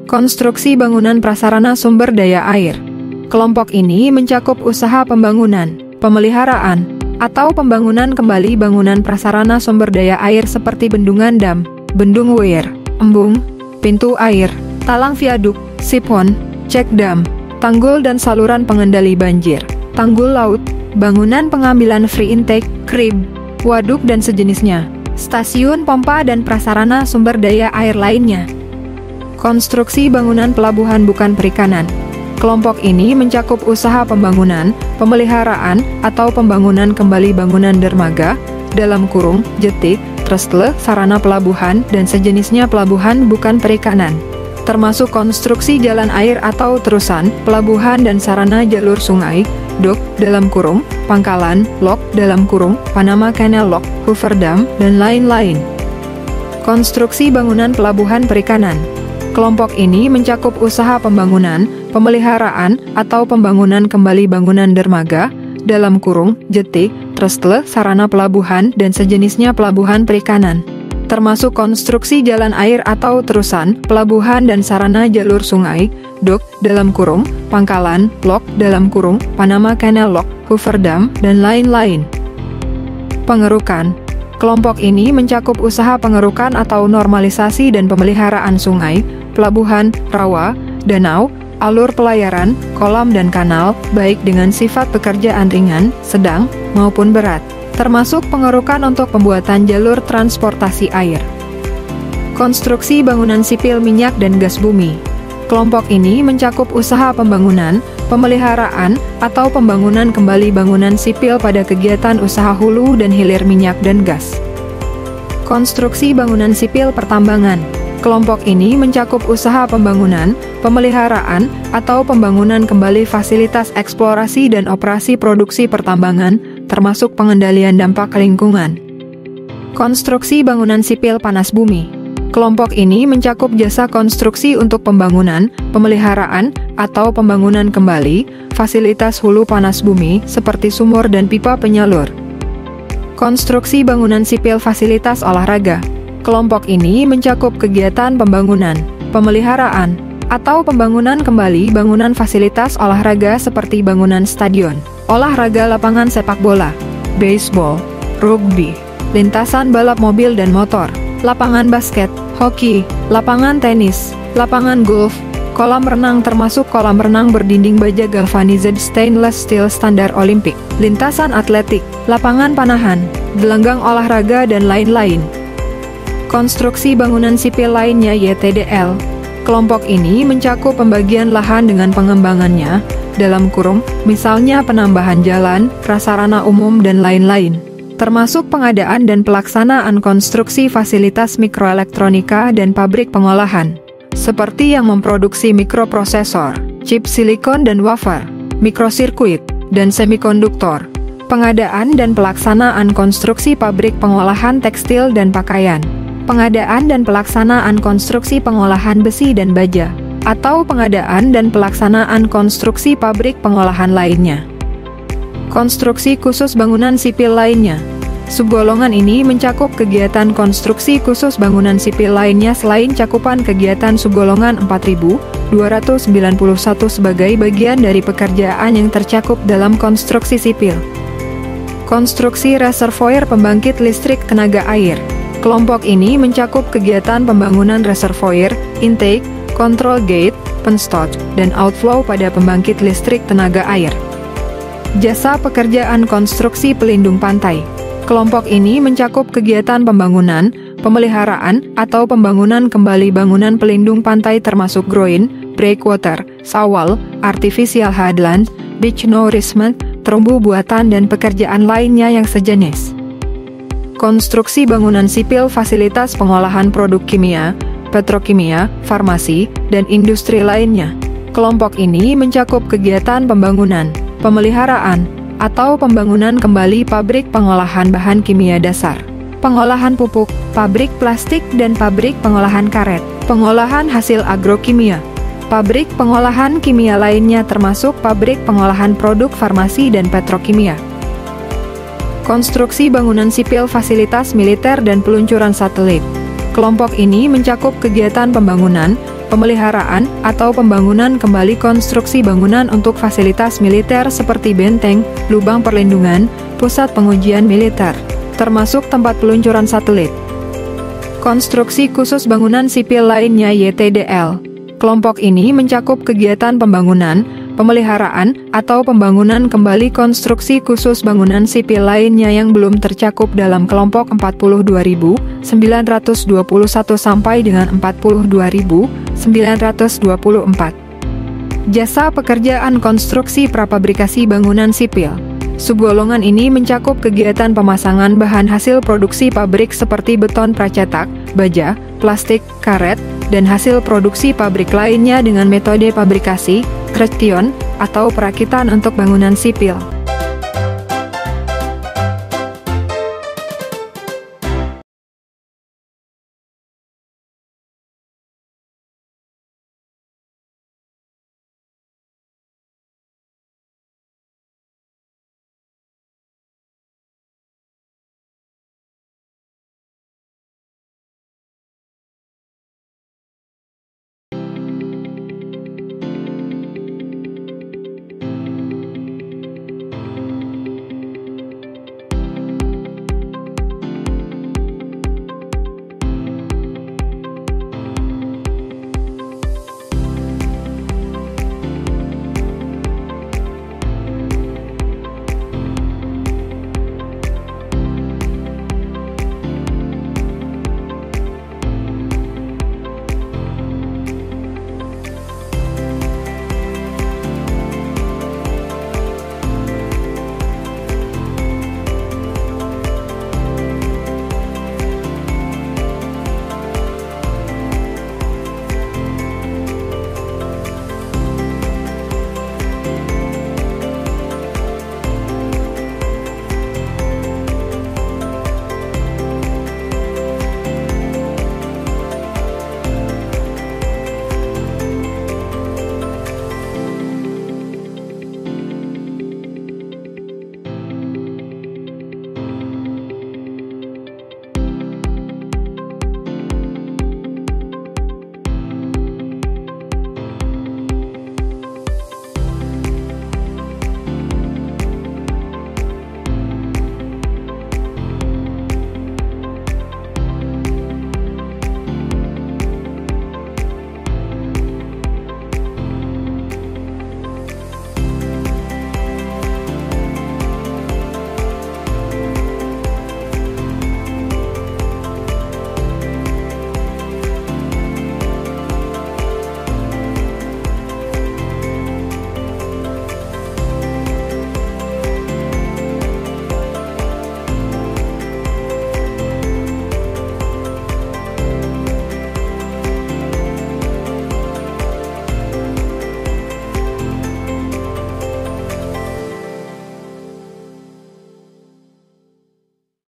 Konstruksi bangunan prasarana sumber daya air. Kelompok ini mencakup usaha pembangunan, pemeliharaan, atau pembangunan kembali bangunan prasarana sumber daya air seperti bendungan dam, bendung weir, embung, pintu air, talang viaduk, sipon, cek dam, tanggul dan saluran pengendali banjir, tanggul laut, bangunan pengambilan free intake, krib, waduk dan sejenisnya, stasiun pompa dan prasarana sumber daya air lainnya. Konstruksi bangunan pelabuhan bukan perikanan. Kelompok ini mencakup usaha pembangunan, pemeliharaan, atau pembangunan kembali bangunan dermaga, dalam kurung, jetik, trestle, sarana pelabuhan, dan sejenisnya pelabuhan bukan perikanan. Termasuk konstruksi jalan air atau terusan, pelabuhan dan sarana jalur sungai, dok, dalam kurung, pangkalan, lok, dalam kurung, Panama Canal Lock, Hoover Dam, dan lain-lain. Konstruksi bangunan pelabuhan perikanan. Kelompok ini mencakup usaha pembangunan, pemeliharaan, atau pembangunan kembali bangunan dermaga, dalam kurung, jetik, trestle, sarana pelabuhan, dan sejenisnya pelabuhan perikanan. Termasuk konstruksi jalan air atau terusan, pelabuhan dan sarana jalur sungai, dok, dalam kurung, pangkalan, lok, dalam kurung, Panama Canal Lock, Hoover Dam, dan lain-lain. Pengerukan. Kelompok ini mencakup usaha pengerukan atau normalisasi dan pemeliharaan sungai, pelabuhan, rawa, danau, alur pelayaran, kolam dan kanal, baik dengan sifat pekerjaan ringan, sedang, maupun berat, termasuk pengerukan untuk pembuatan jalur transportasi air. Konstruksi bangunan sipil minyak dan gas bumi. Kelompok ini mencakup usaha pembangunan, pemeliharaan, atau pembangunan kembali bangunan sipil pada kegiatan usaha hulu dan hilir minyak dan gas. Konstruksi bangunan sipil pertambangan. Kelompok ini mencakup usaha pembangunan, pemeliharaan, atau pembangunan kembali fasilitas eksplorasi dan operasi produksi pertambangan, termasuk pengendalian dampak lingkungan. Konstruksi bangunan sipil panas bumi. Kelompok ini mencakup jasa konstruksi untuk pembangunan, pemeliharaan, atau pembangunan kembali fasilitas hulu panas bumi seperti sumur dan pipa penyalur. Konstruksi bangunan sipil fasilitas olahraga. Kelompok ini mencakup kegiatan pembangunan, pemeliharaan, atau pembangunan kembali bangunan fasilitas olahraga seperti bangunan stadion, olahraga lapangan sepak bola, baseball, rugby, lintasan balap mobil dan motor, lapangan basket, hoki, lapangan tenis, lapangan golf, kolam renang termasuk kolam renang berdinding baja galvanized stainless steel standar Olimpik, lintasan atletik, lapangan panahan, gelanggang olahraga dan lain-lain. Konstruksi bangunan sipil lainnya YTDL. Kelompok ini mencakup pembagian lahan dengan pengembangannya, dalam kurung, misalnya penambahan jalan, prasarana umum dan lain-lain. Termasuk pengadaan dan pelaksanaan konstruksi fasilitas mikroelektronika dan pabrik pengolahan, seperti yang memproduksi mikroprosesor, chip silikon dan wafer, mikrosirkuit, dan semikonduktor. Pengadaan dan pelaksanaan konstruksi pabrik pengolahan tekstil dan pakaian. Pengadaan dan pelaksanaan konstruksi pengolahan besi dan baja, atau pengadaan dan pelaksanaan konstruksi pabrik pengolahan lainnya. Konstruksi khusus bangunan sipil lainnya. Subgolongan ini mencakup kegiatan konstruksi khusus bangunan sipil lainnya selain cakupan kegiatan subgolongan 4291 sebagai bagian dari pekerjaan yang tercakup dalam konstruksi sipil. Konstruksi reservoir pembangkit listrik tenaga air. Kelompok ini mencakup kegiatan pembangunan reservoir, intake, control gate, penstot, dan outflow pada pembangkit listrik tenaga air. Jasa pekerjaan konstruksi pelindung pantai. Kelompok ini mencakup kegiatan pembangunan, pemeliharaan, atau pembangunan kembali bangunan pelindung pantai termasuk groin, breakwater, sawal, artificial headland, beach nourishment, terumbu buatan dan pekerjaan lainnya yang sejenis. Konstruksi bangunan sipil fasilitas pengolahan produk kimia, petrokimia, farmasi, dan industri lainnya. Kelompok ini mencakup kegiatan pembangunan, pemeliharaan, atau pembangunan kembali pabrik pengolahan bahan kimia dasar, pengolahan pupuk, pabrik plastik dan pabrik pengolahan karet, pengolahan hasil agrokimia, pabrik pengolahan kimia lainnya termasuk pabrik pengolahan produk farmasi dan petrokimia. Konstruksi bangunan sipil fasilitas militer dan peluncuran satelit. Kelompok ini mencakup kegiatan pembangunan, pemeliharaan, atau pembangunan kembali konstruksi bangunan untuk fasilitas militer seperti benteng, lubang perlindungan, pusat pengujian militer, termasuk tempat peluncuran satelit. Konstruksi khusus bangunan sipil lainnya YTDL. Kelompok ini mencakup kegiatan pembangunan, pemeliharaan, atau pembangunan kembali konstruksi khusus bangunan sipil lainnya yang belum tercakup dalam kelompok 42.921 sampai dengan 42.924. Jasa pekerjaan konstruksi prapabrikasi bangunan sipil. Subgolongan ini mencakup kegiatan pemasangan bahan hasil produksi pabrik seperti beton pracetak, baja, plastik, karet, dan hasil produksi pabrik lainnya dengan metode pabrikasi, cruction, atau perakitan untuk bangunan sipil.